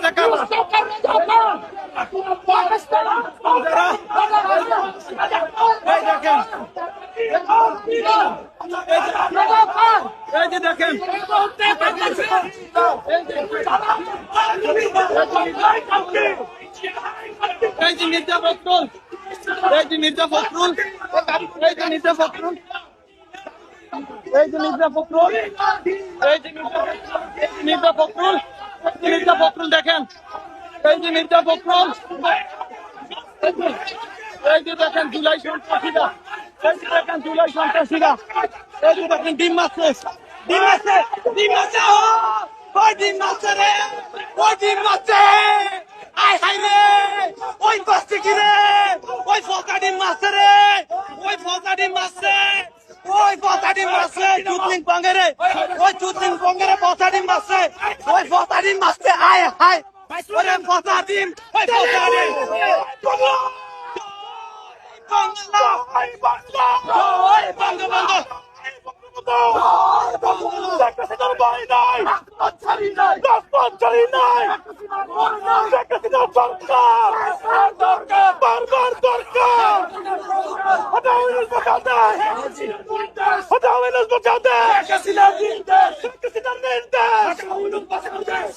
রাজাকার এই দেখেন এই যে দেখেন এই যে মির্জা ফখরুল এই যে মির্জা ফখরুল এই যে মির্জা ফখরুল এই যে মির্জা ফখরুল এই যে মির্জা ফখরুল মির্জা ফখরুল দেখেন এই যে মির্জা ফখরুল এই যে দেখেন জুলাই সন্ত্রাসীরা এই যে দেখেন জুলাই সন্ত্রাসীরা এই যে দেখেন ডিম মারছে ডিম মারছে ডিম মারছে ওই ডিম মারছে রে ওই ডিম মারছে আয় হাই রে ওই বাচ্চা কি রে ওই ফকা ডিম মারছে রে ওই ফকা ডিম মারছে ওই ফকা ডিম মারছে চুতলিং পাঙ্গেরে ওই চুতলিং পাঙ্গেরে ফকা ডিম মারছে ওই ফকা ডিম মারছে আয় হাই ওরে ফকা ডিম ওই ফকা ডিম Hotao en los bocados.